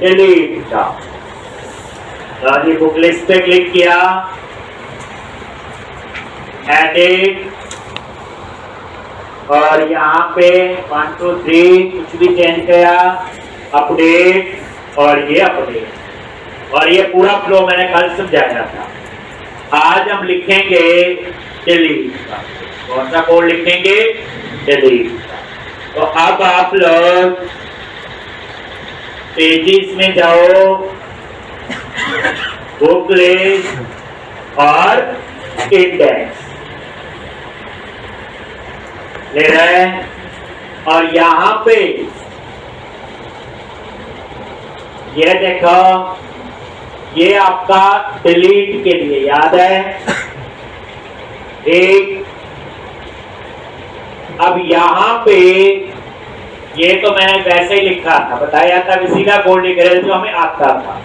Delete था। तो book list पे क्लिक किया, एडिट, और यहाँ पे 1 2 3 कुछ भी चेंज किया, अपडेट, और ये अपडेट, और ये पूरा फ्लो मैंने कल समझाया था। आज हम लिखेंगे डिलीट का। कौन सा कोड लिखेंगे? डिलीट का। तो अब आप लोग पेजेस में जाओ, बुक लिस्ट और इंडेक्स ले रहे हैं, और यहां पे ये देखो, ये आपका डिलीट के लिए याद है। एक अब यहां पे ये तो मैंने वैसे ही लिखा था, बताया था किसी का कोड लिख रहे थे जो हमें आता था,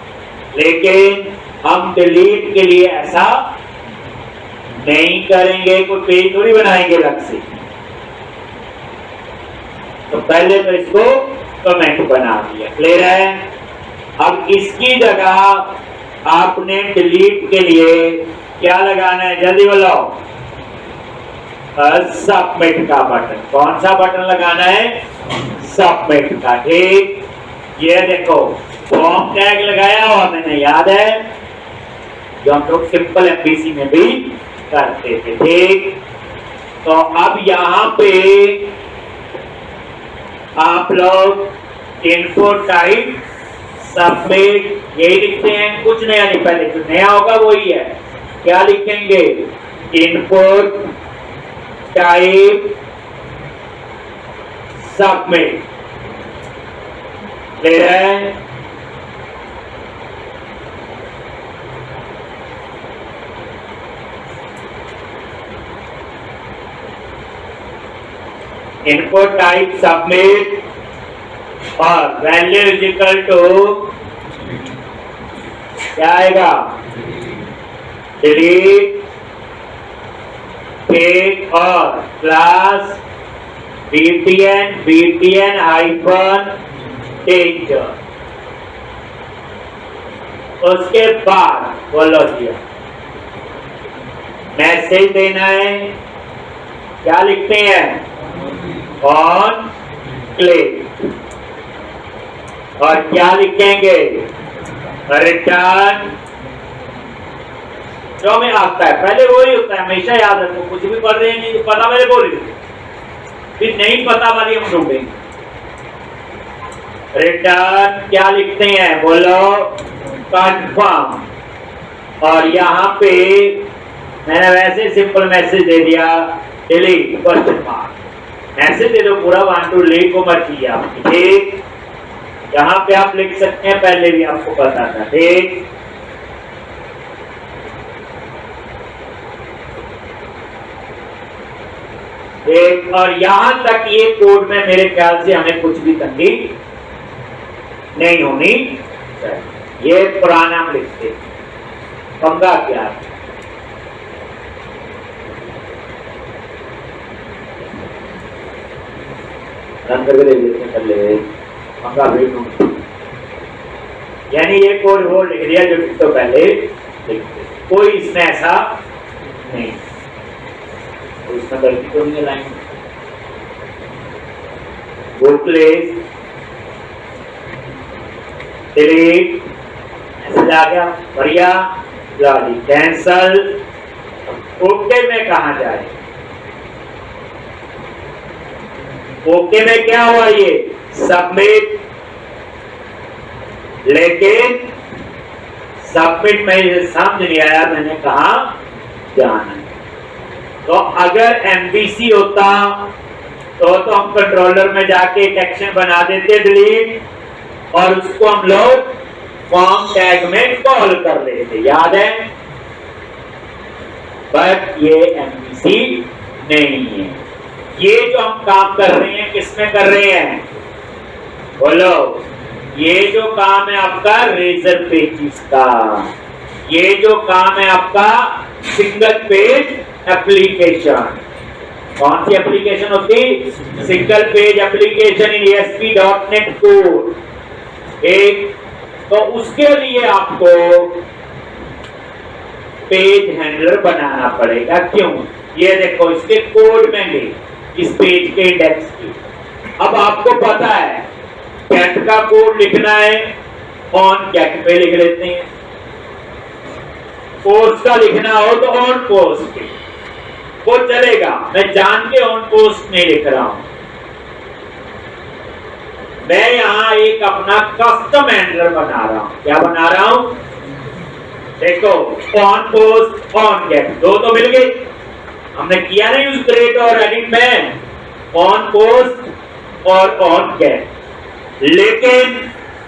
लेकिन हम डिलीट के लिए ऐसा नहीं करेंगे, कोई पेज थोड़ी बनाएंगे अलग से। तो पहले तो इसको कमेंट बना दिया, क्लियर है। अब इसकी जगह आपने डिलीट के लिए क्या लगाना है? जल्दी बोलो। सबमिट का बटन। कौन सा बटन लगाना है? सबमिट का। ठीक, ये देखो फॉर्म टैग लगाया हुआ मैंने, याद है, जो हम लोग सिंपल एमपीसी में भी करते थे। ठीक, तो अब यहां पे आप लोग इन्फो टाइप सबमिट यही लिखते हैं, कुछ नया नहीं। पहले जो नया होगा वही है। क्या लिखेंगे? इनपुट टाइप सबमिट, क्लियर है। इनपुट टाइप सबमिट और वैल्यू इज इक्वल टू क्या आएगा? डिलीट, टेक और क्लास btn हाइफन टेंजर। उसके बाद बोलो जी मैसेज देना है, क्या लिखते हैं? On click. और क्या लिखेंगे? रिटर्न। जो हमें आता है पहले वही होता है, हमेशा याद रखो। कुछ भी पढ़ रहे हैं नहीं पता मेरे बोल, फिर नहीं पता वाली हम ढूंढेंगे। रिटर्न क्या लिखते हैं? बोलो कंफर्म। और यहाँ पे मैंने वैसे सिंपल मैसेज दे दिया, डिलीट क्वेश्चन मार्क। मैसेज दे दो पूरा, 1 2 लिख को मत किया आपकी। ठीक, यहाँ पे आप लिख सकते हैं, पहले भी आपको पता था। ठीक, एक और यहां तक ये कोड में मेरे ख्याल से हमें कुछ भी तंगी नहीं होनी चाहिए। ये पुराना हम लिखते, पंगा क्या है? रन करके देख लेते हैं पहले, पंगा भी नहीं। यानी ये कोड वो लिख दिया जो तो पहले लिखते, कोई इसमें ऐसा नहीं, उसमें गलती तो नहीं है line. Book list delete, message आ गया, बढ़िया, जारी, कैंसल। ओके में कहा जाए? ओके में क्या हुआ? ये सबमिट, लेकिन सबमिट में समझ नहीं आया, मैंने कहा जाना है। तो अगर एमबीसी होता तो हम कंट्रोलर में जाके एक एक्शन बना देते डिलीट, और उसको हम लोग फॉर्म टैग में कॉल कर लेते, याद है। बट ये एमबीसी नहीं है। ये जो हम काम कर रहे हैं किसमें कर रहे हैं? बोलो। ये जो काम है आपका रेजर पेजेस का, ये जो काम है आपका सिंगल पेज एप्लीकेशन। कौन सी एप्लीकेशन होती? Single page application in ASP.NET code. एक तो उसके लिए आपको पेज हैंडलर बनाना पड़ेगा। क्यों? ये देखो इसके कोड में भी इस पेज के इंडेक्स की। अब आपको पता है कैट का कोड लिखना है, ऑन कैट पे लिख लेते हैं। पोस्ट का लिखना हो तो ऑन पोस्ट पे वो चलेगा। मैं जान के ऑन पोस्ट नहीं लिख रहा हूं, मैं यहां एक अपना कस्टम हैंडलर बना रहा हूं। क्या बना रहा हूं? देखो ऑन पोस्ट ऑन गेट दो तो मिल गई। हमने किया नहीं उस क्रिएट और एडिट में ऑन पोस्ट और ऑन गेट। लेकिन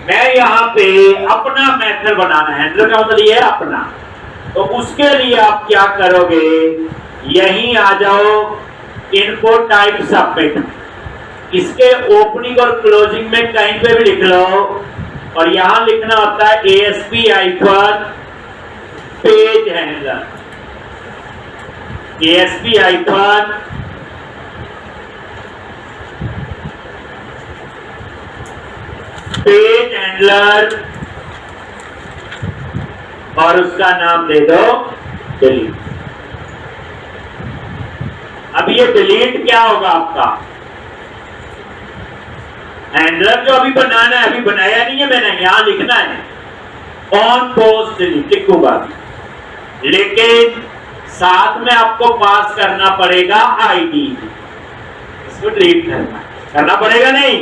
मैं यहां पे अपना मेथड बनाना है। हैंडलर का मतलब ये है अपना। तो उसके लिए आप क्या करोगे, यहीं आ जाओ इनको टाइप सबमिट। इसके ओपनिंग और क्लोजिंग में कहीं पे भी लिख लो और यहां लिखना होता है ASP icon page handler. ASP icon page handler और उसका नाम दे दो डिलीट। अब ये डिलीट क्या होगा आपका? हैंडलर जो अभी बनाना है, अभी बनाया नहीं है मैंने, यहां लिखना है ऑन पोस्ट डिलीट लिखूंगा। लेकिन साथ में आपको पास करना पड़ेगा आईडी, इसको डिलीट करना पड़ेगा नहीं।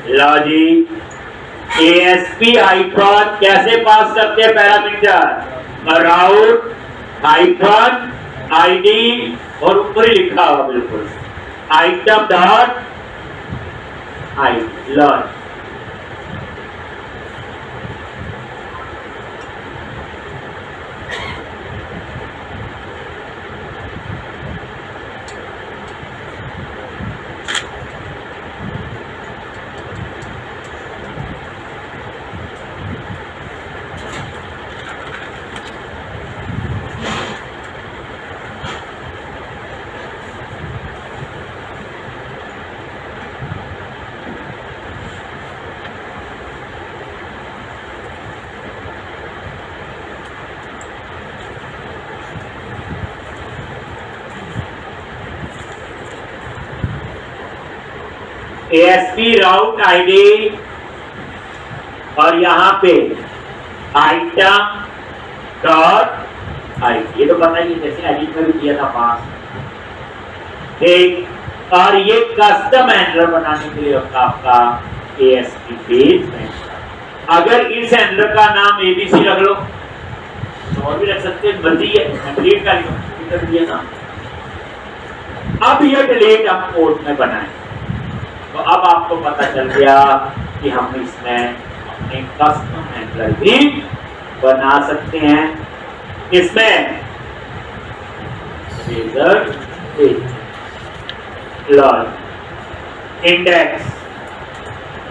लो जी, ASP आइकन कैसे पास करते हैं पैरामीटर? राउट आइकन आईडी और ऊपर ही लिखा हुआ बिल्कुल item dot I learn. ASP route ID और यहां पे आइटम डॉट आई, ये तो पता ही है जैसे एडिट में भी किया था पास। एक और ये कस्टम हैंडलर बनाने के लिए होता आपका ASP पेज हैंडलर। अगर इस हैंडलर का नाम ABC रख लो तो और भी रख सकते हैं, मर्जी है। डिलीट कर दिया ना। अब ये डिलीट हम कोड में बनाए तो अब आपको पता चल गया कि हम इसमें अपने कस्टम हैंडलर भी बना सकते हैं। इसमें इंडेक्स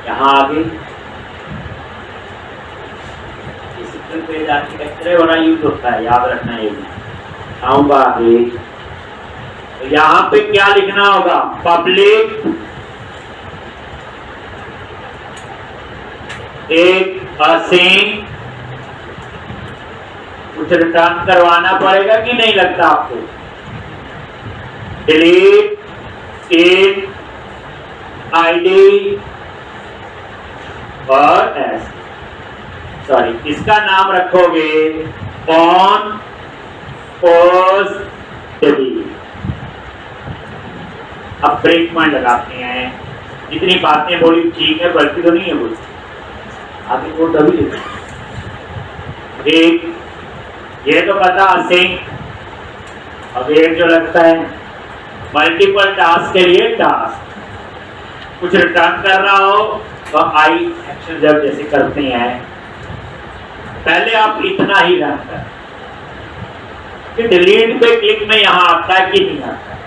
यहां आगे पेज आर्किटेक्चर बड़ा यूज होता है, याद रखना। ये आऊंगा आगे तो यहां पे क्या लिखना होगा? पब्लिक एक असीम कुछ रिटर्न करवाना पड़ेगा कि नहीं लगता आपको? डिलीट एक आईडी और एस, सॉरी इसका नाम रखोगे ऑन पोस्ट डिलीट। अब ब्रेक पॉइंट लगाते हैं। जितनी बातें बोली ठीक है, गलती तो नहीं है बोली आगे को तभी एक ये तो पता असिंक। अब एक जो लगता है मल्टीपल टास्क के लिए टास्क कुछ रिटर्न कर रहा हो तो आई एक्शन जब जैसे करते हैं पहले आप इतना ही रन कर कि डिलीट पे क्लिक में यहां आता है कि नहीं आता है,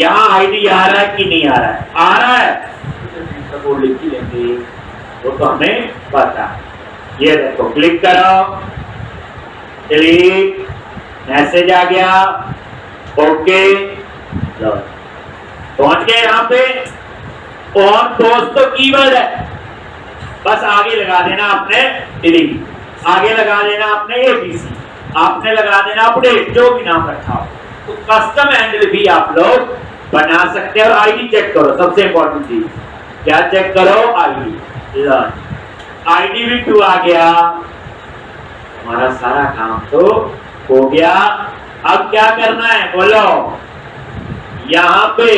यहां आईडी आ रहा है कि नहीं आ रहा है। आ रहा है तो वो लिख ही लेंगे, वो तो हमें पता। ये देखो क्लिक करो, डिलीट, मैसेज आ गया, ओके, पहुंच गए। यहां पे ऑन पोस्ट तो कीवर्ड है, बस आगे लगा देना आपने डिलीट, आगे लगा देना आपने एबीसी, आपने लगा देना अपडेट, जो भी नाम रखा हो। तो कस्टम हैंडल भी आप लोग बना सकते हैं। और आईडी चेक करो, सबसे इंपॉर्टेंट चीज क्या चेक करो, आईडी। आईडी भी 2 आ गया, हमारा सारा काम तो हो गया। अब क्या करना है बोलो, यहाँ पे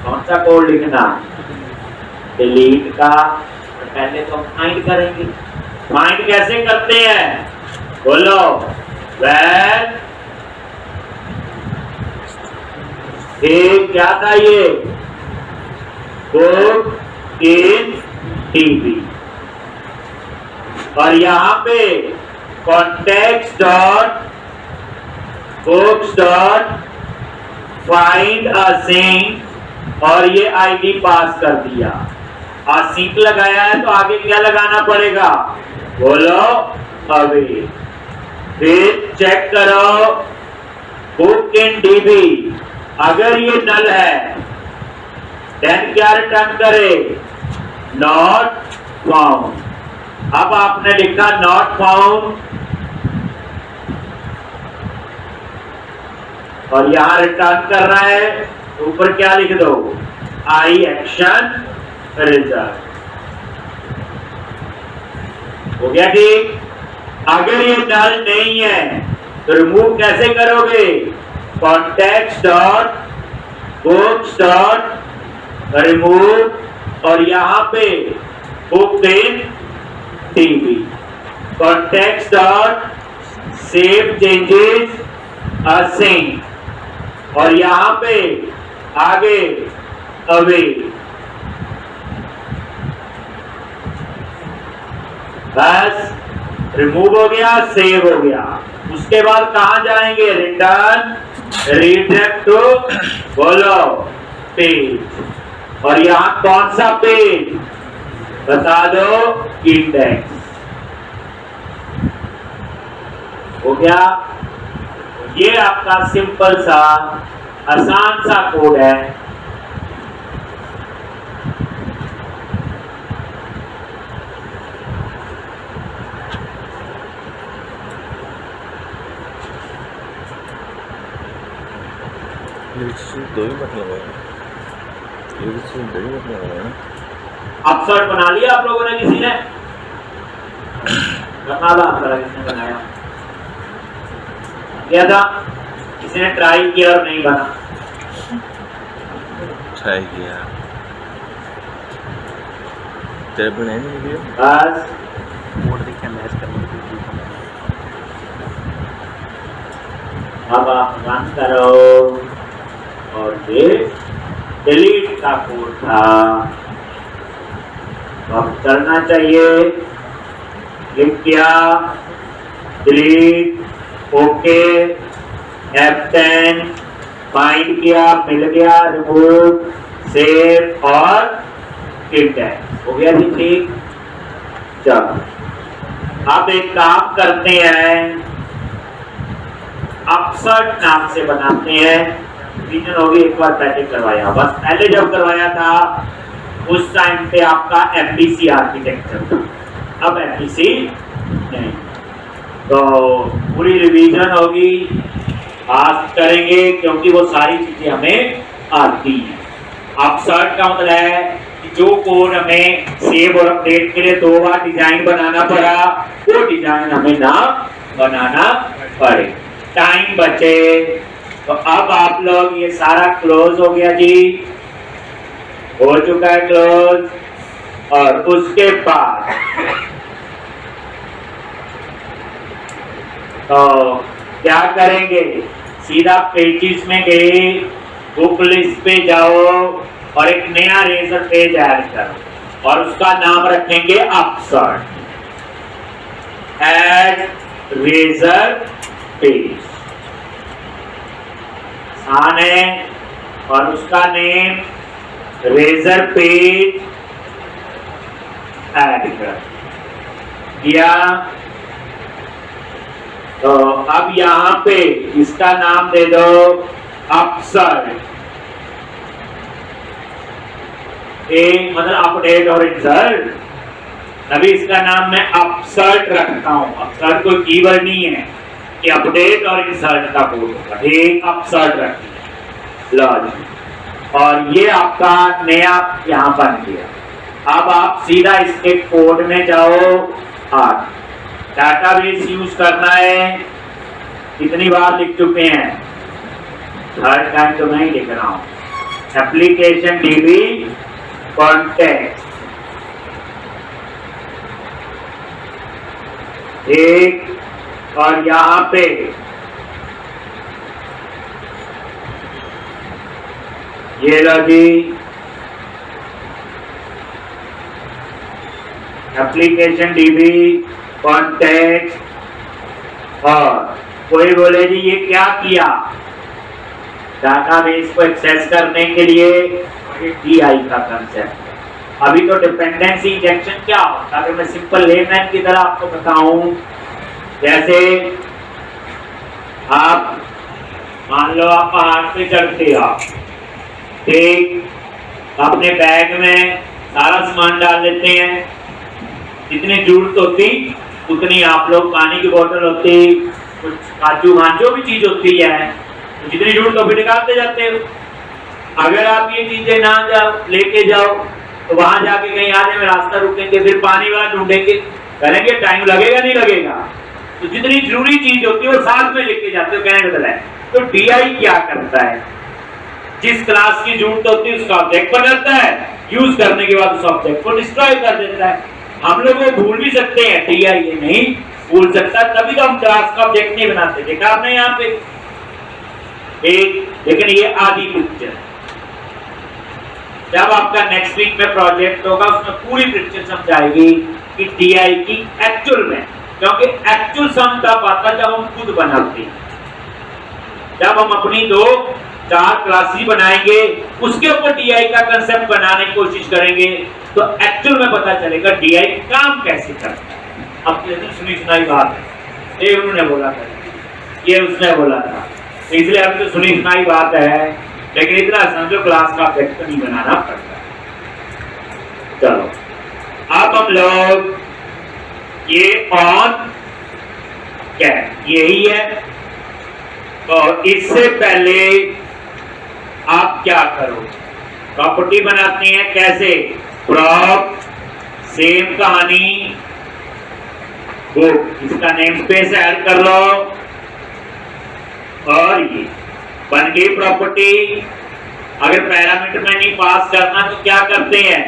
कौन सा कोड लिखना, डिलीट का। पहले तो फाइंड करेंगे, फाइंड कैसे करते हैं बोलो, वैर क्या था ये, कोड इन टीवी, और यहां पे context dot books dot find async, और ये आईडी पास कर दिया। असिंक लगाया है तो आगे क्या लगाना पड़ेगा बोलो, अभी फिर चेक करो बुक इन डीबी, अगर ये नल है देन क्या रिटर्न करे, नॉट फाउंड। अब आपने लिखा नॉट फाउंड, और यहां रिटर्न कर रहा है, ऊपर क्या लिख दो, आई एक्शन रिजल्ट। हो गया ठीक। अगर ये नल नहीं है तो रिमूव कैसे करोगे, context dot books dot remove, और यहां पे book in TV, context dot save changes async, और यहां पे आगे अवे। बस रिमूव हो गया, सेव हो गया। उसके बाद कहां जाएंगे, रिटर्न रीडायरेक्ट टू बोलो पेज, और यहां कौन सा पेज बता दो, इंडेक्स। हो गया, ये आपका सिंपल सा आसान सा कोड है। दो ही मतलब है, दो ही मतलब है ना। अपसर्ट बना लिया आप लोगों ने, किसी ने बना ला, किसने बनाया क्या था, किसी ने ट्राई किया और नहीं बना, ट्राई किया, तेरे बनाए नहीं वीडियो, बस मोड देखा मैच करने की। अब आप रन करो, और ये डिलीट का कोड था, तो अब करना चाहिए, क्लिक किया, डिलीट, ओके, F10 फाइंड किया, मिल गया, रिमूव, सेव और इंडेक्स। हो गया जी ठीक। चलो अब एक काम करते हैं, अपसर्ट नाम से बनाते हैं। रीजन होगी, एक बार पहले करवाया, बस पहले जब करवाया था उस टाइम पे आपका एमपीसी आर्किटेक्चर था, अब एमपीसी नहीं। तो पूरी रिवीजन होगी, पास करेंगे, क्योंकि वो सारी चीजें हमें आती हैं। अपसर्ट का मतलब है कि जो कोड हमें सेव और अपडेट के लिए 2 बार डिजाइन बनाना पड़ा, वो डिजाइन हमें ना बनाना पड़े, टाइम बचे। तो अब आप लोग, ये सारा क्लोज हो गया जी, हो चुका है क्लोज। और उसके बाद तो क्या करेंगे, सीधा पेजेस में गए, बुक लिस्ट पे जाओ और एक नया रेजर पेज ऐड करो, और उसका नाम रखेंगे अपसर्ट, ऐड रेजर पेज, आसान है। और उसका नेम रेजर पेज ऐड कर दिया। तो अब यहां पे इसका नाम दे दो अपसर्ट, मतलब अपडेट और इंसर्ट, अभी इसका नाम मैं अपसर्ट रखता हूं। अपसर्ट कोई कीवर्ड नहीं है कि अपडेट और इंसर्ट का कोड होगा, ठीक, अपसर्ट रखिए लॉजिक। और ये आपका नया यहां बन गया। अब आप सीधा इसके कोड में जाओ। आज डाटाबेस यूज करना है, कितनी बार लिख चुके हैं, थर्ड टाइम तो मैं ही लिख रहा हूं। एप्लीकेशन डीबी कॉन्टेक्स्ट, ठीक, और यहां पे ये लो जी एप्लीकेशन डीबी कॉन्टेक्स्ट। और कोई बोले जी ये क्या किया, डाटाबेस को एक्सेस करने के लिए DI का कंसेप्ट। अभी तो डिपेंडेंसी इंजेक्शन क्या होता है, अगर मैं सिंपल लेमैन की तरह आपको बताऊं, जैसे आप मान लो आप पहाड़ पे चढ़ते हो, ठीक, अपने बैग में सारा सामान डाल देते हैं, जितनी जरूरत होती उतनी आप लोग, पानी की बोतल होती, कुछ काजू जो भी चीज होती है, तो जितनी जरूरत हो फिर निकालते जाते हो। अगर आप ये चीजें ना जाओ लेके जाओ तो वहां जाके कहीं आने में रास्ता रुकेंगे, फिर पानी वाला ढूंढेंगे, करेंगे, टाइम लगेगा नहीं लगेगा। तो जितनी जरूरी चीज होती है वो साथ में लेके जाते हो, कहने बदला है। तो DI क्या करता है, जिस क्लास की जरूरत होती है उसका ऑब्जेक्ट बनाता है, यूज करने के बाद उस ऑब्जेक्ट को डिस्ट्रॉय कर देता है। हम लोग वो भूल भी सकते हैं, DI ये नहीं भूल सकता, तभी तो हम क्लास का ऑब्जेक्ट नहीं बनाते, देखा आपने यहाँ पे एक। लेकिन ये आधी पिक्चर, जब आपका नेक्स्ट वीक में प्रोजेक्ट होगा उसमें पूरी पिक्चर समझाएगी कि DI की एक्चुअल में, क्योंकि एक्चुअल सम तब आता जब हम खुद बनाते हैं, जब हम अपनी 2-4 क्लासेस बनाएंगे, उसके ऊपर DI का कंसेप्ट बनाने की कोशिश करेंगे, तो एक्चुअल में पता चलेगा DI काम कैसे करता है। अब सुनी सुनाई बात है, ये उन्होंने बोला था, ये उसने बोला था, इसलिए अब तो सुनी सुनाई बात है, लेकिन इतना समझो क्लास का ऑब्जेक्ट नहीं बनाना पड़ता। चलो अब हम लोग ये ऑन क्या यही है, तो इससे पहले आप क्या करो, प्रॉपर्टी बनाते हैं कैसे, प्रॉप सेम कहानी बुक, इसका नेम स्पेस ऐड कर लो और ये बन गई प्रॉपर्टी। अगर पैरामीटर में नहीं पास करना तो क्या करते हैं,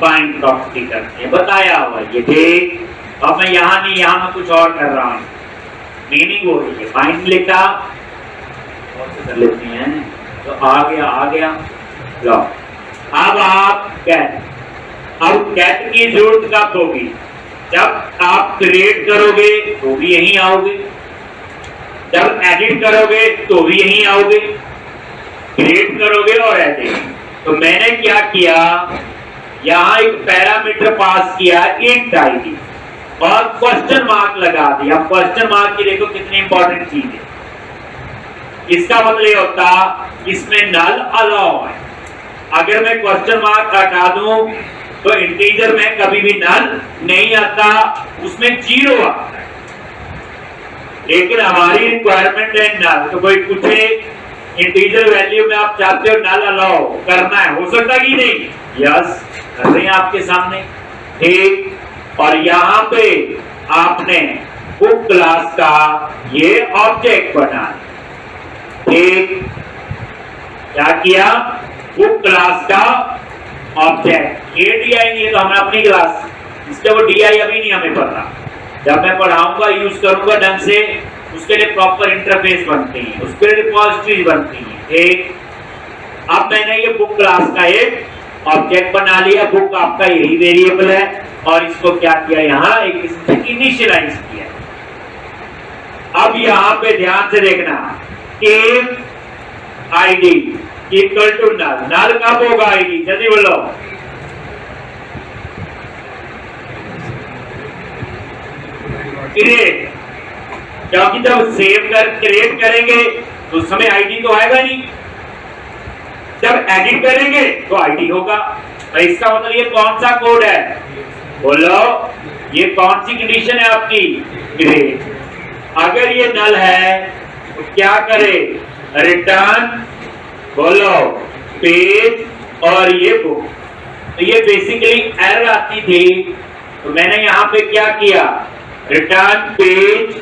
बाइंड प्रॉपर्टी करते हैं, बताया हुआ ये, ठीक। अब मैं यहां नहीं, यहां मैं कुछ और कर रहा हूं, मीनिंग हो रही है, बाइंड लिखा और से कर लेते हैं, तो आ गया लो। अब आप कैट, अब कैट की जरूरत कब होगी, जब आप क्रिएट करोगे तो भी यहीं आओगे, जब एडिट करोगे तो भी यहीं आओगे, क्रिएट करोगे और एडिट। तो मैंने क्या किया, यहां एक पैरामीटर पास किया int ID और क्वेश्चन मार्क लगा दिया। क्वेश्चन मार्क की देखो कितनी इंपॉर्टेंट चीज है, इसका मतलब ये होता इसमें नल अलाउ है। अगर मैं क्वेश्चन मार्क हटा दूं तो इंटीजर में कभी भी नल नहीं आता, उसमें 0 आता है। लेकिन हमारी रिक्वायरमेंट है नल, तो कोई पूछे इंटीजर वैल्यू में आप चाहते हो नल अलाउ करना है, हो सकता कि नहीं, यस कर रहे हैं आपके सामने, ठीक। और यहां पे आपने बुक क्लास का ये ऑब्जेक्ट बना, ठीक, क्या किया, बुक क्लास का ऑब्जेक्ट, ये DI नहीं है तो हमने अपनी क्लास, इसलिए वो DI अभी नहीं हमें पता, जब मैं पढ़ाऊंगा यूज करूंगा ढंग से, उसके लिए प्रॉपर इंटरफेस बनती है, उसके लिए रिपॉजिटरी बनती है, ठीक। अब मैंने ये बुक क्लास का एक ऑब्जेक्ट बना लिया, बुक आपका यही वेरिएबल है, और इसको क्या किया, यहाँ एक किस्म से इनिशियलाइज किया। अब यहाँ पे ध्यान से देखना, if ID equal to null, null कब होगा ID, जल्दी बोलो, क्रिएट, क्योंकि जब सेव कर क्रिएट करेंगे तो उस समय ID तो आएगा नहीं, जब एडिट करेंगे तो ID होगा। तो इसका मतलब ये कौन सा कोड है, बोलो ये कौन सी कंडीशन है आपकी? ग्रेड। अगर ये नल है तो क्या करे? रिटर्न बोलो पेज और ये बुक। तो ये बेसिकली एरर आती थी, तो मैंने यहां पे क्या किया? Return page.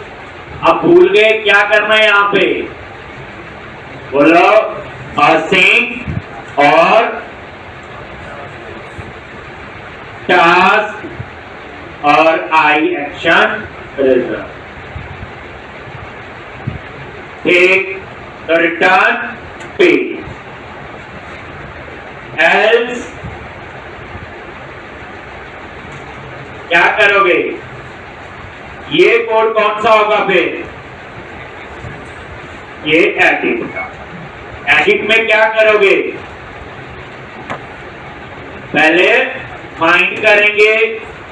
अब भूल गए क्या करना है यहां पे? बोलो असिंक और टास्क और आई एक्शन रिजल्ट। ठीक, तो रिटर्न पेज। एल्स क्या करोगे? ये कोड कौन सा होगा फिर? ये एडिट का। एडिट में क्या करोगे? पहले फाइंड करेंगे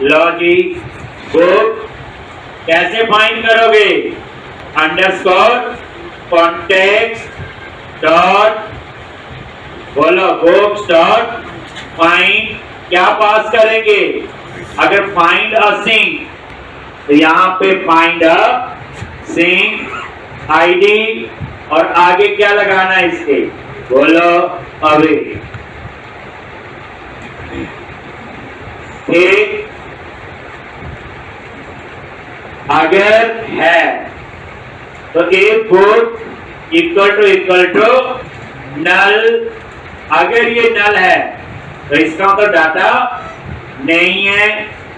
लॉजिक बुक। कैसे फाइंड करोगे? अंडरस्कोर कॉन्टेक्स्ट डॉट बोलो बुक्स डॉट फाइंड। क्या पास करेंगे? अगर फाइंड अ सिंक तो यहां पे फाइंड अ सिंक आईडी और आगे क्या लगाना है इसके? बोलो अवे। ठीक, अगर है तो एक बुक इक्वल टू नल। अगर ये नल है तो इसका मतलब डाटा नहीं है,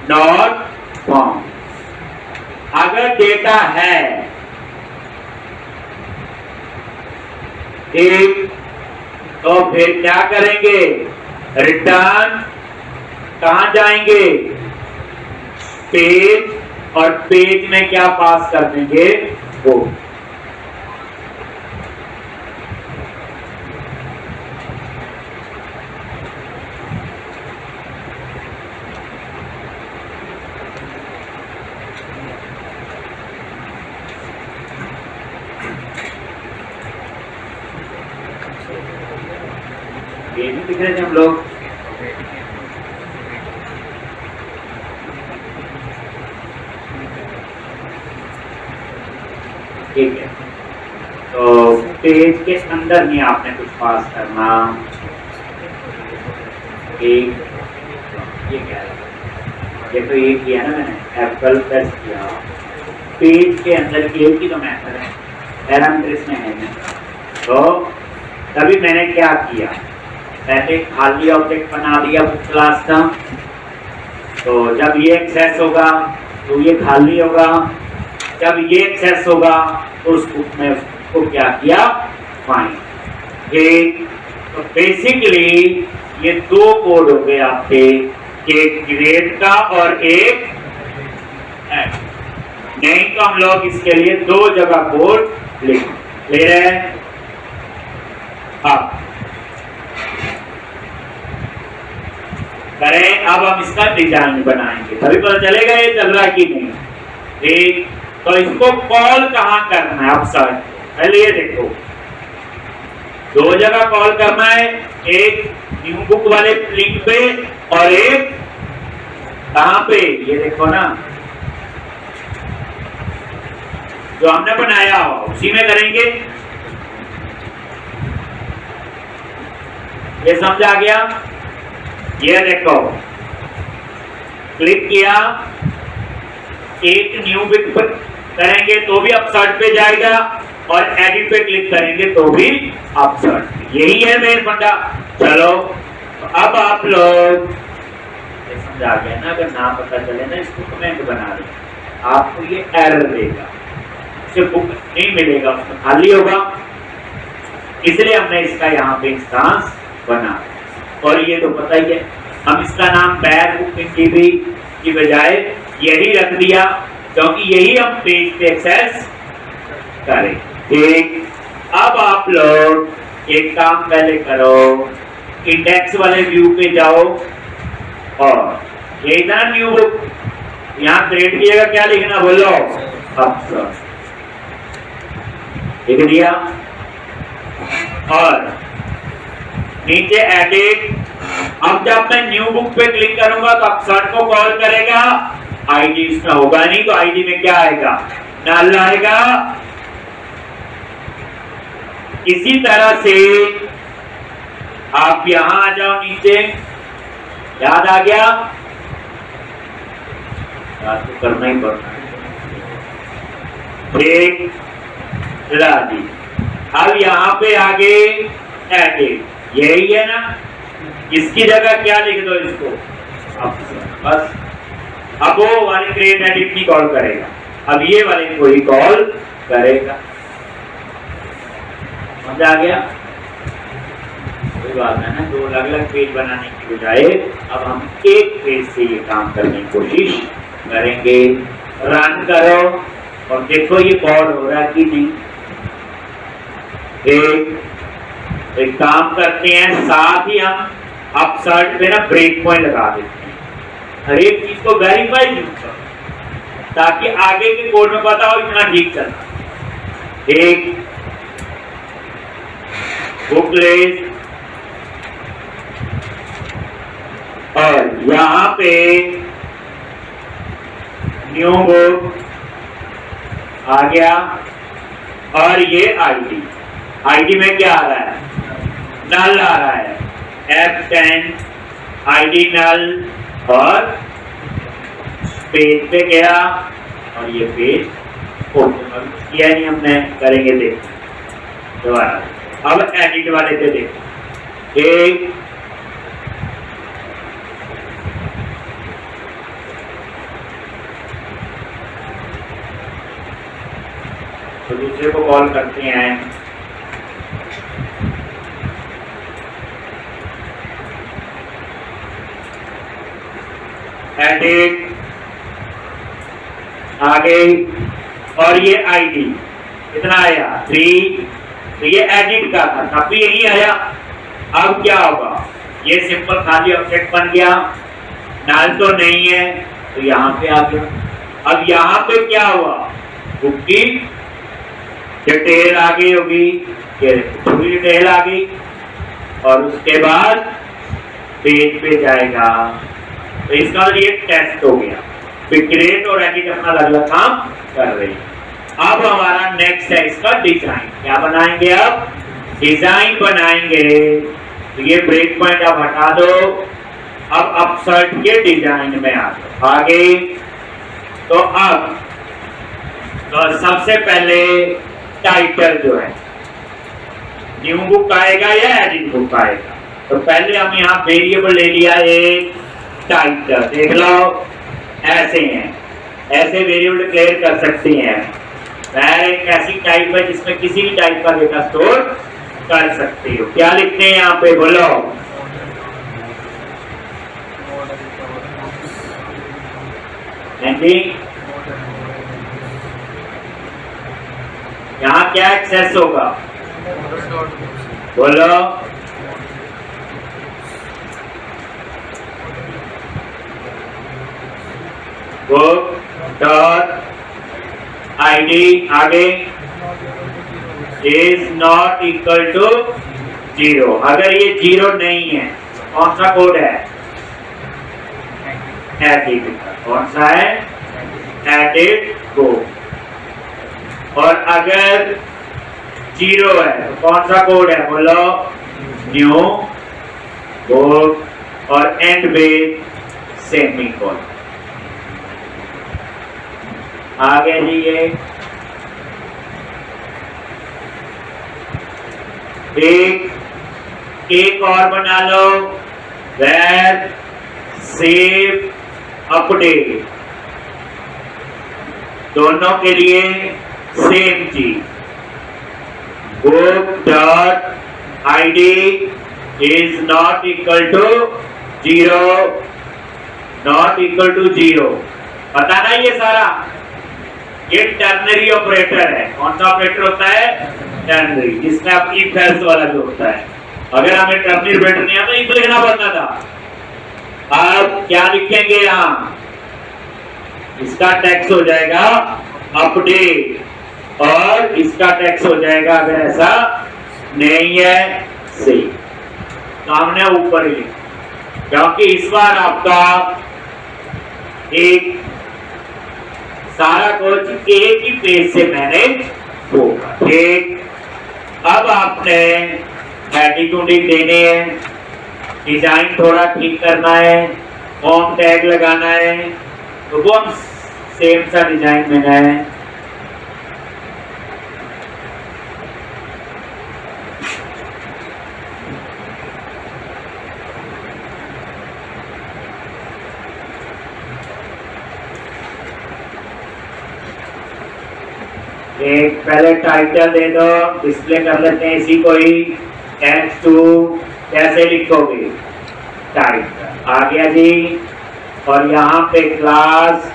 नॉट फाउंड। अगर डेटा है ठीक, तो फिर क्या करेंगे? रिटर्न कहां जाएंगे? पेज, और पेज में क्या पास कर देंगे? वो। ये नहीं दिख रहे थे हम लोग? ठीक है, तो पेज के अंदर नहीं आपने कुछ पास करना। एक ये क्या है? ये तो ये किया ना मैंने, एप्पल प्रेस किया। पेज के अंदर की एक ही तो मेथड है, पैरामीटर में है नहीं। तो तभी मैंने क्या किया? पहले खाली ऑब्जेक्ट बना दिया बुक क्लास का। तो जब ये एक्सेस होगा तो ये खाली होगा, जब ये एक्सेस होगा तो उस बुक में उसको क्या किया? फाइंड। ठीक, तो बेसिकली ये दो कोड हो गए आपके, एक ग्रेड का और एक एड। नहीं तो हम लोग इसके लिए दो जगह कोड ले रहे हैं। अब करें, अब हम इसका डिजाइन बनाएंगे, तभी पता चलेगा ये चल रहा कि नहीं। ठीक, तो इसको कॉल कहां करना है? आप सर पहले ये देखो, दो जगह कॉल करना है, एक न्यू बुक वाले लिंक पे और एक कहां पे? ये देखो ना, जो हमने बनाया हो उसी में करेंगे। ये समझ आ गया? ये देखो, क्लिक किया, एक न्यू बुक पर करेंगे तो भी आप सर्च पे जाएगा, और एडिट पे क्लिक करेंगे तो भी आप सर्च। यही है मेन फंडा। चलो, तो अब आप लोग ये समझ आ गया ना? अगर ना पता चले ना, इसको कमेंट बना दें, आपको ये एरर देगा, उसे बुक नहीं मिलेगा, उसमें खाली होगा। इसलिए हमने इसका यहाँ पे इंस्टांस बना, और ये तो पता ही है, हम इसका नाम बैक बुकिंग टीवी की बजाय यही रख दिया, क्योंकि यही हम पेज पे एक्सेस करें। ठीक, अब आप लोग एक काम पहले करो, इंडेक्स वाले व्यू पे जाओ, और ये था न्यू बुक, यहाँ क्रिएट किएगा, क्या लिखना बोलो? अफसर लिख दिया, और नीचे एडिट अब जब मैं न्यू बुक पे क्लिक करूंगा तो अपसर्ट को कॉल करेगा, आईडी इसमें होगा नहीं तो आईडी में क्या आएगा, नल आएगा। इसी तरह से आप यहां आ जाओ नीचे, याद आ गया, याद तो करना ही पड़ना है। ब्रेक दी। अब यहाँ पे आगे एडिट, यही है ना, इसकी जगह क्या लिख दो इसको, बस। अब वो वाले क्रिएट एडिट की कॉल करेगा, अब ये वाले को ही कॉल करेगा। समझ आ गया? कोई बात है ना, दो अलग अलग पेज बनाने की बजाय अब हम एक पेज से ये काम करने की कोशिश करेंगे। रन करो और देखो ये कॉल हो रहा है कि नहीं। एक काम करते हैं, साथ ही हम अपसर्ट पे ना ब्रेक पॉइंट लगा देते हैं, हर एक चीज को वेरीफाई करो ताकि आगे के कोड में पता हो इतना ठीक चलना। एक बुक लिस्ट और यहां पे न्यू बुक आ गया और ये आईडी, आईडी में क्या आ रहा है, नल आ रहा है, F10 आईडी नल, और पेज पे गया और ये पेज किया नहीं हमने, करेंगे देख दोबारा। अब एडिट वाले पे देखो, एक तो दूसरे को कॉल करते हैं, एडिट आ गई और ये आईडी कितना आया 3, तो ये एडिट का था तब भी यही आया। अब क्या होगा, ये सिंपल खाली ऑब्जेक्ट बन गया, नल तो नहीं है तो यहाँ पे आ गया। अब यहाँ पे क्या हुआ, बुक की डिटेल आ गई होगी, ये पूरी डिटेल आ गई और उसके बाद पेज पे जाएगा, तो इसका मतलब ये टेस्ट हो गया। क्रिएट और एडिट अपना अलग अलग काम कर रही है। अब हमारा नेक्स्ट है इसका डिजाइन, क्या बनाएंगे, अब डिजाइन बनाएंगे। तो ये ब्रेक पॉइंट आप हटा दो, अब अपसर्ट के डिजाइन में आ दो आगे। तो अब तो सबसे पहले टाइटल जो है, न्यू बुक आएगा या एडिट बुक आएगा, तो पहले हम यहाँ वेरिएबल ले लिया एक टाइटल, देख लो ऐसे हैं, ऐसे वेरिएबल डिक्लेयर कर सकते हैं। एक ऐसी टाइप है जिसमें किसी भी टाइप का डेटा स्टोर कर सकते हो। क्या लिखते हैं यहाँ पे, बोलो, यहाँ क्या एक्सेस होगा, बोलो, बुक डॉट आईडी आगे इज नॉट इक्वल टू 0। अगर ये 0 नहीं है कौन सा कोड है, एडिट का, कौन सा है, एडिट कोड। और अगर 0 है तो कौन सा कोड है, बोलो, न्यू बुक और एंड विद सेमीकोलन। आगे लिए एक और बना लो, वेर सेव अपडेट, दोनों के लिए सेम चीज, book dot ID is not equal to 0, not equal to 0। पता ना ये सारा, ये टर्नरी ऑपरेटर है। कौन सा ऑपरेटर होता है, टर्नरी, जिसमें आप इफ एल्स वाला जो होता है। अगर हमें टर्नरी ऑपरेटर नहीं आता, इफ लिखना पड़ता था। अब क्या लिखेंगे यहाँ, इसका टेक्स्ट हो जाएगा अपडेट और इसका टेक्स्ट हो जाएगा, अगर ऐसा नहीं है, सही, तो हमने ऊपर ही लिखा। क्योंकि इस बार आपका एक सारा कुछ एक ही पेज से मैनेज होगा। ठीक, अब आपने हेडिंग टूडिंग देने हैं, डिजाइन थोड़ा ठीक करना है, फॉर्म टैग लगाना है, तो वो हम सेम सा डिजाइन देना है। एक पहले टाइटल दे दो, डिस्प्ले कर लेते हैं इसी को ही। H2 कैसे लिखोगे? टाइटल आ गया जी। और यहाँ पे क्लास,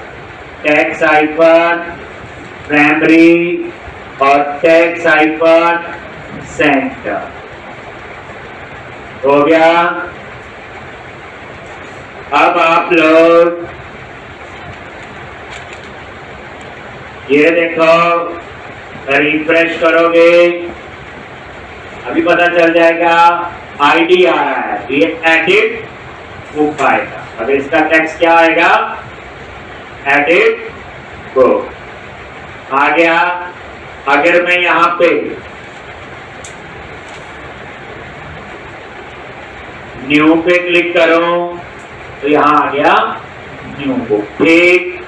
टैक्स आइकन, प्राइमरी और टैक्स आइकन सेंटर हो गया। अब आप लोग ये देखो, रिफ्रेश करोगे अभी पता चल जाएगा आईडी आ रहा है, ये एडिट बुक आएगा। अब इसका टेक्स्ट क्या आएगा? एडिट बुक आ गया। अगर मैं यहाँ पे न्यू पे क्लिक करूं तो यहाँ आ गया न्यू बुक। ठीक,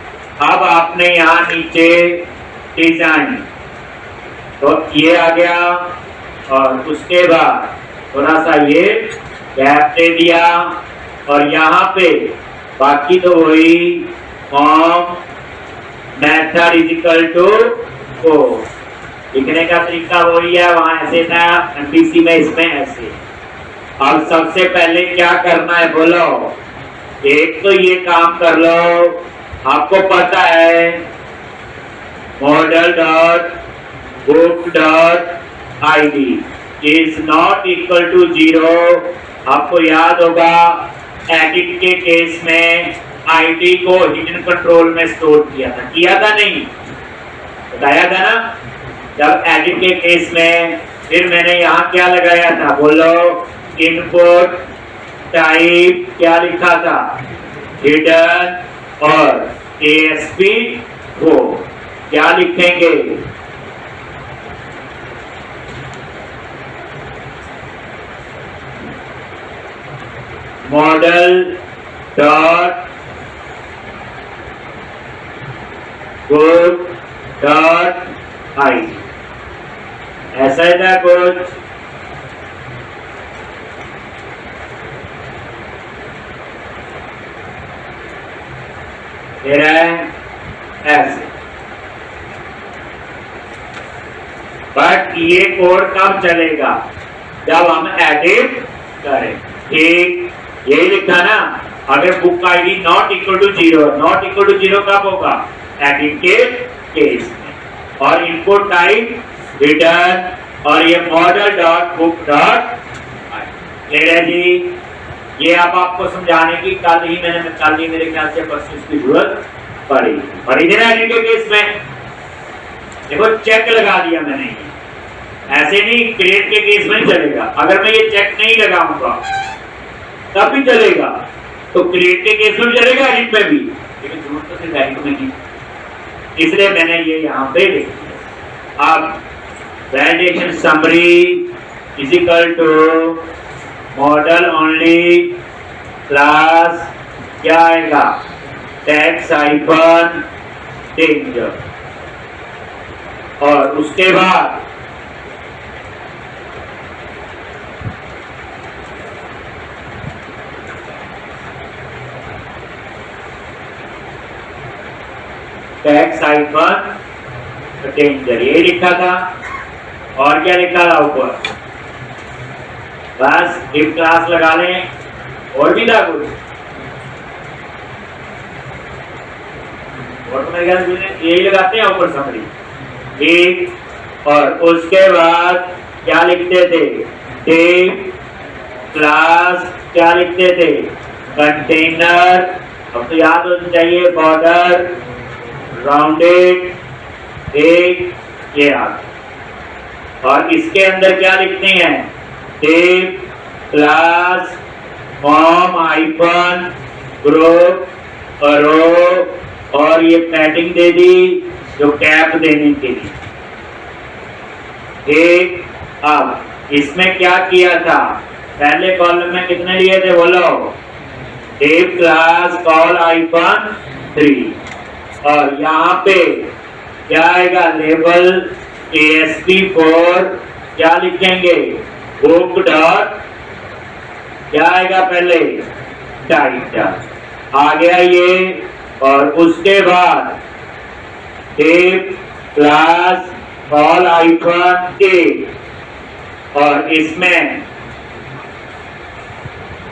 अब आपने यहाँ नीचे डिजाइन, तो ये आ गया और उसके बाद थोड़ा सा ये गैप दे दिया और यहाँ पे बाकी तो वही form method is equal to को लिखने का तरीका वही है, वहां ऐसे था, एमपीसी में इसमें ऐसे। अब सबसे पहले क्या करना है बोलो? एक तो ये काम कर लो, आपको पता है model dot book dot ID is not equal to 0। आपको याद होगा एडिट के केस में आईडी को हिडन कंट्रोल में स्टोर किया था नहीं? बताया था ना? जब एडिट के केस में फिर मैंने यहाँ क्या लगाया था बोलो? इनपुट टाइप क्या लिखा था? हिडन और ASP को क्या लिखेंगे? Model dot book dot ID, ऐसा ही था कुछ। फिर है ऐसे। बट ये कोड कब चलेगा? जब हम एडिट करें। ठीक, यही लिखा ना? अगर book ID not equal to 0, not equal to 0 कब होगा? एडिट के केस में। और इनपुट टाइप रिटर्न और ये model dot book dot G. ये अब आपको समझाने की कल ही मेरे ख्याल से परसों इसकी जरूरत पड़ी थी ना एडिट के केस में। देखो चेक लगा दिया मैंने, ऐसे नहीं क्रिएट के केस में नहीं चलेगा। अगर मैं ये चेक नहीं लगाऊंगा तब भी चलेगा, तो क्रिएट के केस में भी चलेगा, एडिट में भी, लेकिन जरूरत तो सिर्फ एडिट में की, इसलिए मैंने ये यहाँ पे लिख दिया। अब validation summary is equal to model only class क्या आएगा? टैक्स आइकन डेंजर, और उसके बाद टैक्स आइकन डेंजर, ये लिखा था। और क्या लिखा था ऊपर? बस डिव क्लास लगा लें। और भी था कुछ? और तो मेरे ख्याल से यही लगाते हैं ऊपर समरी। ठीक, और उसके बाद क्या लिखते थे? डिव क्लास क्या लिखते थे? कंटेनर। अब तो याद होना चाहिए, बॉर्डर राउंडेड एक ये और इसके अंदर क्या लिखते हैं? Div class form icon group row और ये पैडिंग दे दी जो कैप देने के लिए। एक, अब इसमें क्या किया था, पहले कॉलम में कितने लिए थे बोलो, टेप क्लास कॉल आइकन 3 और यहाँ पे क्या आएगा लेबल ASP4 क्या लिखेंगे बुक डॉट क्या आएगा पहले टाइटल आ गया ये और उसके बाद टेप क्लास कॉल आइकन के और इसमें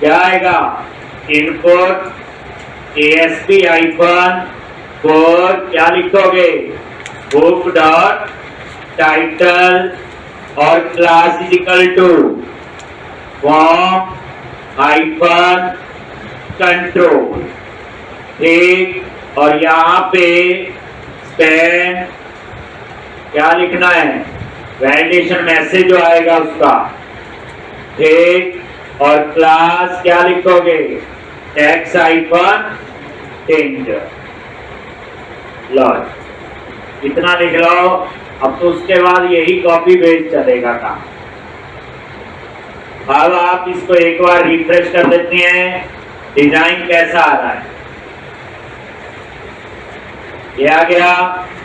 क्या आएगा इनपुट ASP आइकन और क्या लिखोगे बुक डॉट टाइटल और class is equal to form icon control. ठीक, और यहाँ पे स्पैन क्या लिखना है वैलिडेशन मैसेज जो आएगा उसका। ठीक, और क्लास क्या लिखोगे टेक्स्ट आइकन टेंडर। लॉज इतना लिख लो। अब तो उसके बाद यही कॉपी पेस्ट चलेगा काम। अब आप इसको एक बार रिफ्रेश कर देते हैं डिजाइन कैसा आ रहा है। ये आ गया।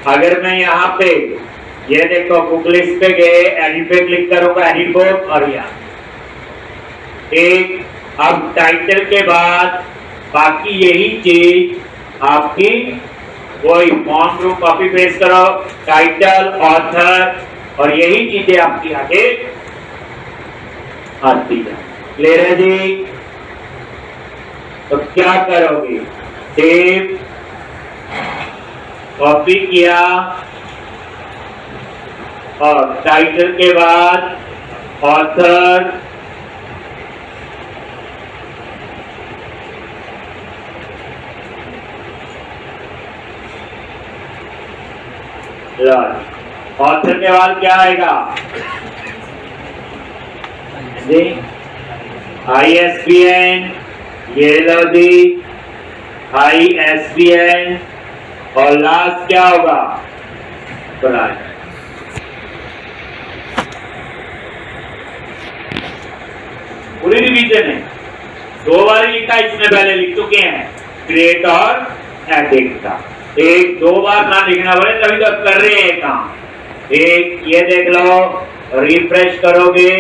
अगर मैं यहाँ पे ये देखो बुक लिस्ट पे गए एडिट पे क्लिक करूंगा एडिट बुक और यहाँ एक, अब टाइटल के बाद बाकी यही चीज आपकी वही फॉन्ट ग्रुप कॉपी पेस्ट करो टाइटल ऑथर और यही चीजें आपकी आगे आती है। क्लियर है जी? तो क्या करोगे टेप कॉपी किया और टाइटल के बाद ऑथर ऑथर के बाद क्या आएगा ISBN ये लो दी ISBN और लास्ट क्या होगा प्राइस। पूरी रिवीजन है 2 बार लिखा इसमें पहले लिख चुके हैं क्रिएट और एडिट का। एक 2 बार ना लिखना पड़े तभी तो कर रहे हैं काम। एक ये देख लो रिफ्रेश करोगे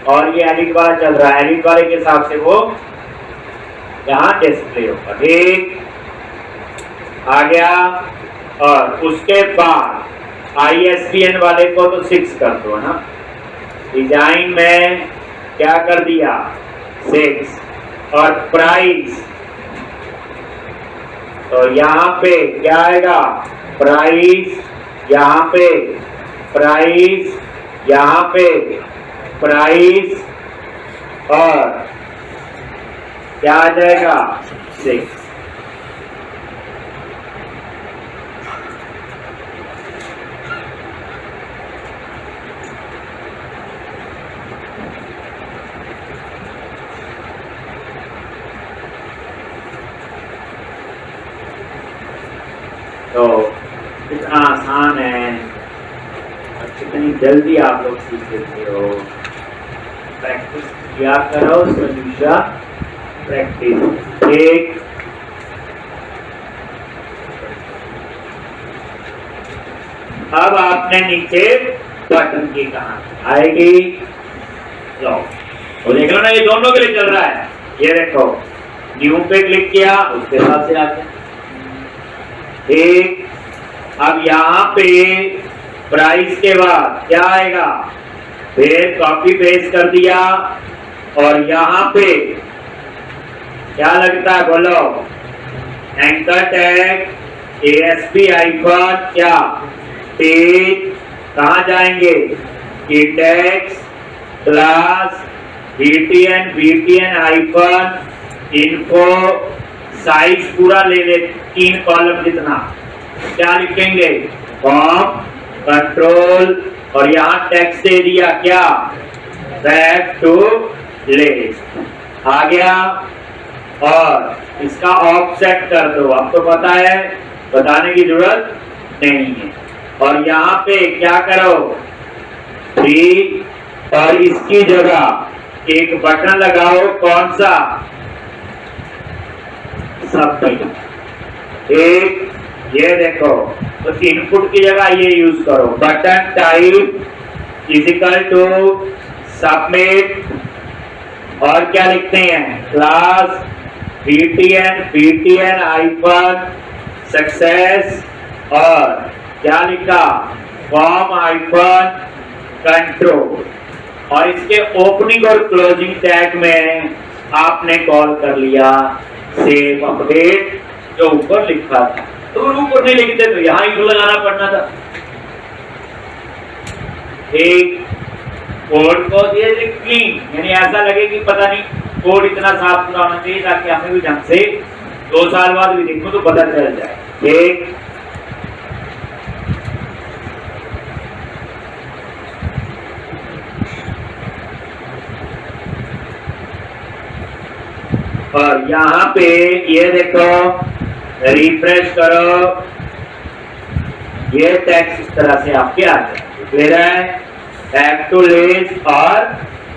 और ये एडिट वाला चल रहा है एडिट वाले के हिसाब से वो यहाँ डिस्प्ले होगा। ठीक आ गया और उसके बाद ISBN वाले को तो 6 कर दो ना। डिजाइन में क्या कर दिया 6 और प्राइस तो यहाँ पे क्या आएगा प्राइस यहाँ पे प्राइस यहाँ पे प्राइस और क्या आ जाएगा 6। तो कितना आसान है और कितनी जल्दी आप लोग सीख लेते हो। प्रैक्टिस किया करो सोल्यूशन प्रैक्टिस। एक अब आपने नीचे बटन की कहानी आएगी। लो तो देख लो ना ये दोनों के लिए चल रहा है। ये देखो न्यू पे क्लिक किया उसके हिसाब से आ गया। एक अब यहाँ पे प्राइस के बाद क्या आएगा फिर कॉपी पेस्ट कर दिया और यहाँ पे क्या लगता है बोलो एंकर टैग ASP आइकन क्या पेज कहाँ जाएंगे index class VTN icon info size पूरा ले ले 3 कॉलम जितना क्या लिखेंगे फॉर्म कंट्रोल और यहाँ टेक्स्ट दे दिया क्या बैक टू लिस्ट। आ गया, और इसका ऑफसेट कर दो। अब तो पता है, बताने की जरूरत नहीं है। और यहाँ पे क्या करो, 3, और इसकी जगह एक बटन लगाओ, कौन सा, सबमिट। एक ये देखो, तो इनपुट की जगह ये यूज करो, button type is equal to submit, और क्या लिखते हैं, क्लास btn हाइफन सक्सेस, और क्या लिखा, फॉर्म हाइफन कंट्रोल, और इसके ओपनिंग और क्लोजिंग टैग में आपने कॉल कर लिया सेव अपडेट, जो ऊपर लिखा था। तो ऊपर नहीं लिखते तो यहाँ ही लगाना पड़ना था। एक कोड को दिए क्लीन, यानी ऐसा लगे कि पता नहीं कोड इतना साफ सुथरा होना चाहिए ताकि हमें भी ढंग से 2 साल बाद भी देखो तो पता चल जाए। एक और यहाँ पे ये देखो, रिफ्रेश करो, ये टेक्स्ट इस तरह से आपके आ जाए। क्लियर है, बैक टू लिस्ट और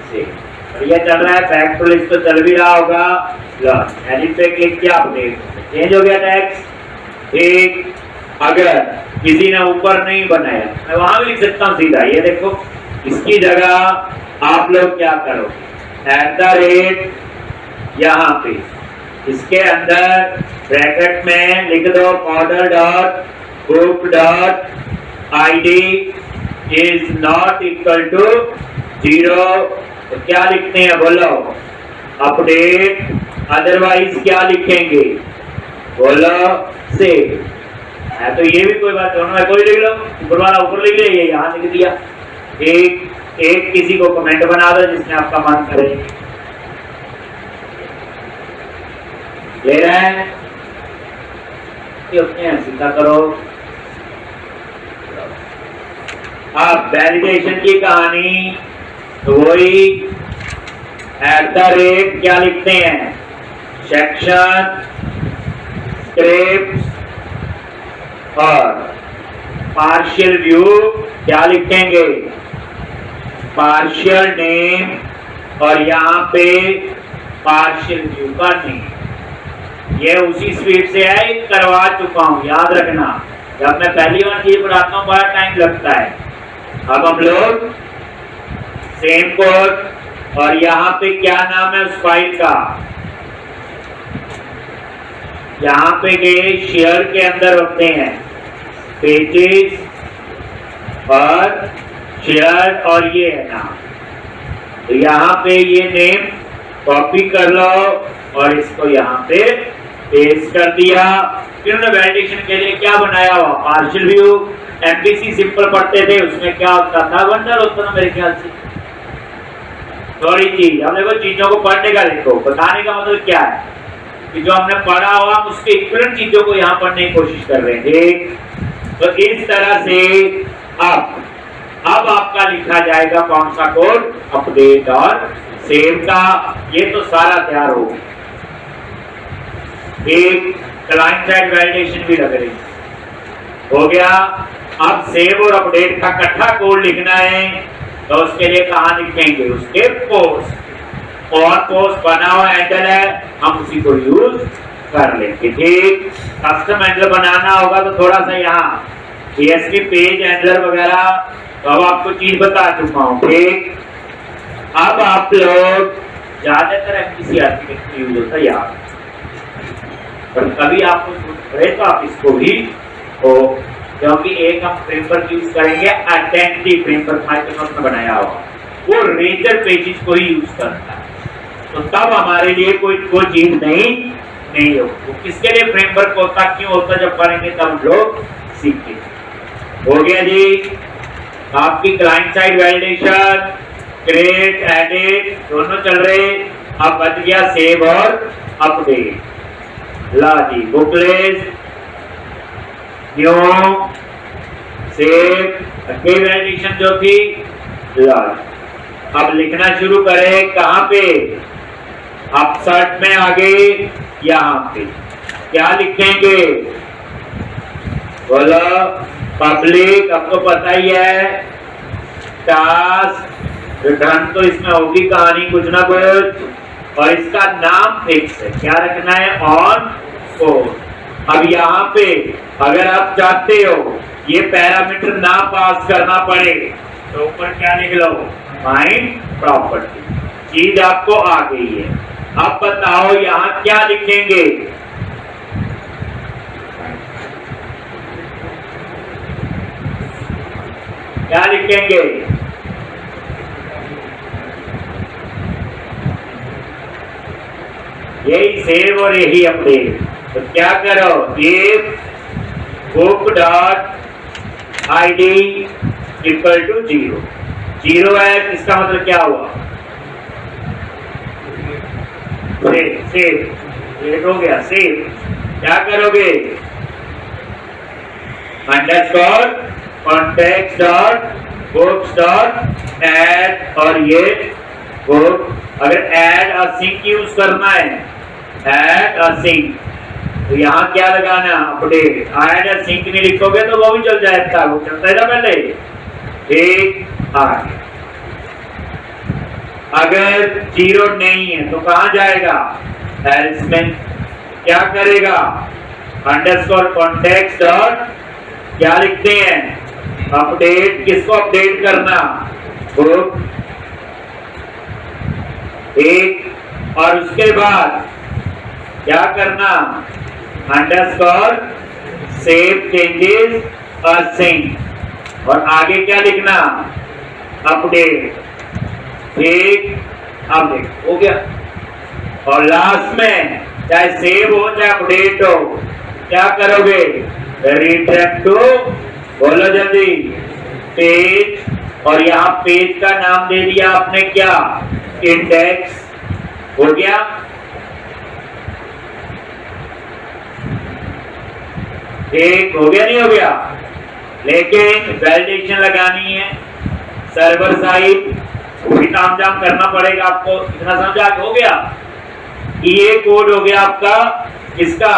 सेव। ये चल रहा है, बैक टू लिस्ट तो चल भी रहा होगा, एडिट पे क्लिक किया, अपडेट चेंज हो गया टेक्स्ट। एक अगर किसी ने ऊपर नहीं बनाया, मैं वहां भी लिख सकता हूँ सीधा, ये देखो, इसकी जगह आप लोग क्या करो, @ यहाँ पे इसके अंदर ब्रैकेट में लिख दो model dot book dot ID is not equal to 0। तो क्या लिखते हैं बोलो, अपडेट, अदरवाइज क्या लिखेंगे बोलो, सेव। है तो ये भी कोई बात नहीं, कोई लिख लो, ऊपर वाला ऊपर लिख ले, ये यहाँ लिख दिया। एक किसी को कमेंट बना दो जिसने आपका मन करे। ले रहे हैं, सीधा करो। अब वैलिडेशन की कहानी तो वही, @ क्या लिखते हैं, सेक्शन, स्क्रिप्ट, और पार्शियल व्यू क्या लिखेंगे, पार्शियल नेम, और यहाँ पे पार्शियल व्यू का नेम। ये उसी स्पीड से है, करवा चुका हूं, याद रखना। जब मैं पहली बार चीज पढ़ाता हूँ बड़ा टाइम लगता है। अब हम लोग सेम कोड, और यहाँ पे क्या नाम है उस फाइल का, यहाँ पे गए शेयर के अंदर होते हैं पेजेस और शेयर, और ये है नाम। तो यहाँ पे ये नेम कॉपी कर लो और इसको यहाँ पे पेस्ट कर दिया। फिर उन्होंने वैलिडेशन के लिए क्या बनाया हुआ, पार्शियल व्यू। MVC सिंपल पढ़ते थे, उसमें क्या होता था, वंडर होता था मेरे ख्याल से। सॉरी चीज, अब देखो चीजों को पढ़ने का, देखो बताने का मतलब क्या है कि जो हमने पढ़ा हुआ उसके इक्विवेलेंट चीजों को यहाँ पढ़ने की कोशिश कर रहे थे। तो इस तरह से अब आपका लिखा जाएगा कौन सा कोड, अपडेट और सेव का। ये तो सारा तैयार हो गया। एक क्लाइंट साइड वैलिडेशन भी लग रही हो गया। अब सेव और अपडेट का इकट्ठा कोड लिखना है, तो उसके लिए कहाँ लिखेंगे, उसके पोस्ट, और पोस्ट बना हुआ हैंडल है, हम उसी को यूज कर लेंगे। ठीक, कस्टम हैंडल बनाना होगा तो थोड़ा सा यहाँ PHP पेज हैंडलर वगैरह, तो अब आपको चीज बता चुका हूँ। ठीक, अब आप लोग ज्यादातर MVC आर्किटेक्चर यूज होता है यार, पर कभी आपको पड़े तो आप इसको भी हो, क्योंकि एक हम फ्रेमवर्क यूज करेंगे, आइडेंटिटी फ्रेमवर्क माइक्रोसॉफ्ट ने बनाया हुआ, वो रेजर पेजेस को ही यूज करता है। तो तब हमारे लिए कोई चीज नहीं हो। तो किसके लिए फ्रेमवर्क होता, क्यों होता, जब पढ़ेंगे तब हम लोग सीखेंगे। हो गया जी, आपकी client side validation, create, edit दोनों चल रहे। अब बच गया सेव और अपडेट। ला जी, बुक लिस्ट, न्यू, सेव, अगली वैलिडेशन जो थी ला। अब लिखना शुरू करें, कहाँ पे, अब सर्च में आगे यहाँ पे क्या लिखेंगे, बोलो पब्लिक, अब तो पता ही है, टास्क रिटर्न तो इसमें होगी कहानी कुछ ना कुछ, और इसका नाम फिक्स है, क्या रखना है, ऑन कोड। अब यहाँ पे अगर आप चाहते हो ये पैरामीटर ना पास करना पड़े तो ऊपर क्या लिख लो, फाइंड प्रॉपर्टी, चीज आपको आ गई है। अब बताओ यहाँ क्या लिखेंगे, क्या लिखेंगे, यही सेव और यही अपडेट। तो क्या करो, if book dot ID equal to 0, 0 है, इसका मतलब क्या हुआ, सेव हो गया, सेव। क्या करोगे, underscore context dot books dot add, और ये बुक, अगर ऐड अ सिंक यूज करना है, ऐड अ सिंक, तो यहाँ क्या लगाना, अपडेट। ऐड अ सिंक नहीं लिखोगे तो वो भी चल जाएगा, वो चलता है ना पहले, ठीक आ गया। अगर 0 नहीं है तो कहां जाएगा, एल्स में। क्या करेगा, अंडरस्कोर कॉन्टेक्स्ट डॉट, क्या लिखते हैं, अपडेट, किसको अपडेट करना, बुक, एक, और उसके बाद क्या करना, अंडरस्कोर सेव चेंजेस और सिंक, और आगे क्या लिखना, अपडेट, ठीक। अब देखो हो गया। और लास्ट में चाहे सेव हो चाहे अपडेट हो, क्या करोगे, रिट्रैक्ट टू, बोलो जल्दी, पेज, और यहाँ पेज का नाम दे दिया आपने क्या, इंडेक्स, हो गया। ठीक हो गया, नहीं हो गया, लेकिन वैलिडेशन लगानी है, सर्वर साइड, वो भी तामझाम करना पड़ेगा आपको, इतना समझा हो गया। ये कोड हो गया आपका किसका,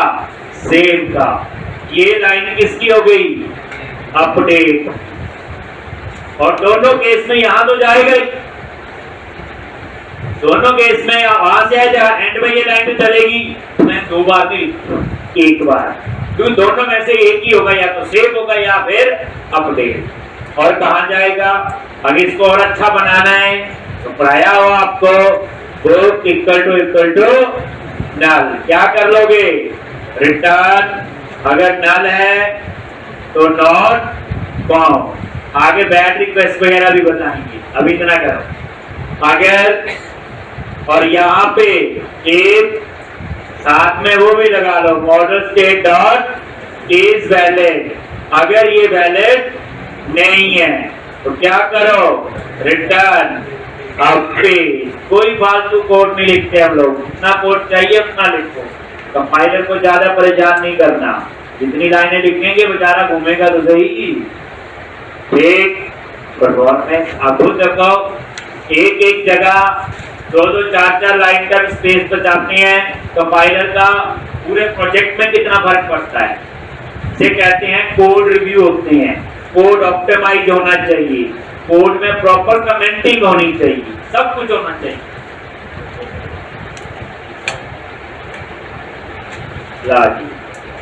सेव का। ये लाइन किसकी हो गई, अपडेट। और दोनों केस में यहां तो जाएगा ही, दोनों केस में वहां से आएगा, एंड में ये लाइन तो चलेगी, मैं 2 बार नहीं, 1 बार, क्योंकि दोनों में से एक ही होगा, या तो सेव होगा या फिर अपडेट। और कहां जाएगा, अगर इसको और अच्छा बनाना है तो पढ़ाया हो आपको, बुक इक्वल टू नल, क्या कर लोगे, रिटर्न, अगर नल है तो नॉट फाउंड। आगे बैड रिक्वेस्ट वगैरह भी बताएंगे, अभी इतना करो। अगर, और यहाँ पे एक साथ में वो भी लगा लो, model state dot is valid, अगर ये वैलिड नहीं है तो क्या करो, रिटर्न। अब कोई फालतू कोड नहीं लिखते हम लोग, जितना कोड चाहिए उतना लिखो, कंपाइलर को ज्यादा परेशान नहीं करना, जितनी लाइनें लिखेंगे बेचारा घूमेगा तो सही। एक परफॉर्मेंस आप खुद देखो, एक एक जगह 2-2, 4-4 लाइन का स्पेस बचाते हैं, कंपाइलर का पूरे प्रोजेक्ट में कितना फर्क पड़ता है। इसे कहते हैं कोड रिव्यू होते हैं, कोड ऑप्टिमाइज होना चाहिए, कोड में प्रॉपर कमेंटिंग होनी चाहिए, सब कुछ होना चाहिए।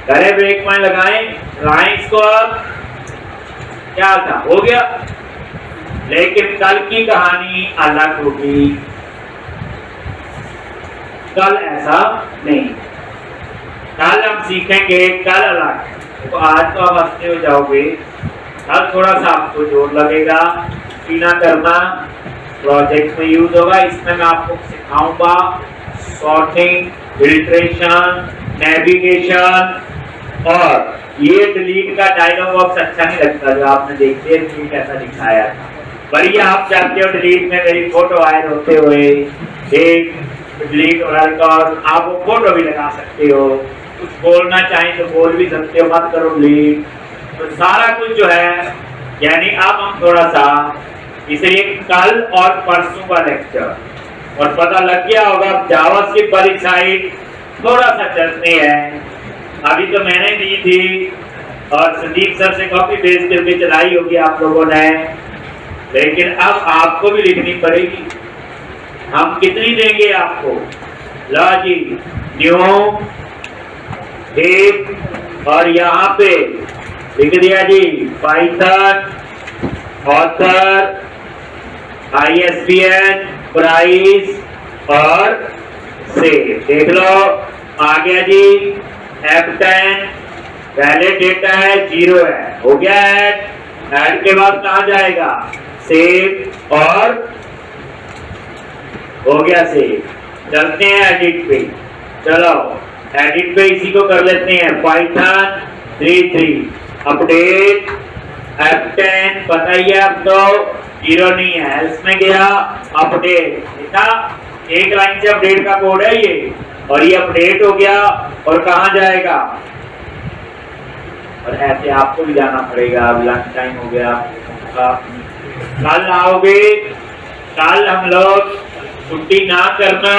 करे ब्रेक पॉइंट लगाएं इसको। अब क्या था, हो गया, लेकिन कल की कहानी अलग होगी, कल ऐसा नहीं, कल हम सीखेंगे, कल अलग। तो आज तो आप हंसते हो जाओगे, कल थोड़ा सा आपको जोर लगेगा, पीना करना प्रोजेक्ट में यूज होगा। इसमें मैं आपको सिखाऊंगा सॉर्टिंग, फिल्ट्रेशन, नेविगेशन, और ये डिलीट का डायलॉग बॉक्स अच्छा नहीं लगता जो आपने देखिए डिलीट कैसा दिखाया था। पर आप चाहते हो डिलीट में मेरी फोटो वायरल होते हुए, एक डिलीट और आप वो फोटो भी लगा सकते हो, कुछ बोलना चाहें तो बोल भी सकते हो, मत करो डिलीट। तो सारा कुछ जो है, यानी अब हम थोड़ा सा, इसलिए कल और परसों का लेक्चर और पता लग गया होगा जावास्क्रिप्ट वाली साइड थोड़ा सा चलते हैं। अभी तो मैंने दी थी और संदीप सर से कॉपी पेस्ट करके चलाई होगी आप लोगों ने, लेकिन अब आपको भी लिखनी पड़ेगी। हम कितनी देंगे आपको? ला जी, न्यू एक और यहाँ पे लिख दिया जी पाइथन, ऑथर, ISBN, प्राइस और सेव। देख लो आ गया जी। F10 पहले डेटा है 0 है, हो गया ऐड के बाद कहा जाएगा? सेव और हो गया सेव। चलते हैं एडिट पे। चलो एडिट पे इसी को कर लेते हैं। पाइथन 33 अपडेट F10 बताइए। अब तो 0 नहीं है, इसमें गया अपडेट, देखा एक लाइन से अपडेट का कोड है ये, और ये अपडेट हो गया। और कहा जाएगा? और ऐसे आपको भी जाना पड़ेगा, अब लंच टाइम हो गया। कल आओगे, कल हम लोग छुट्टी ना करना,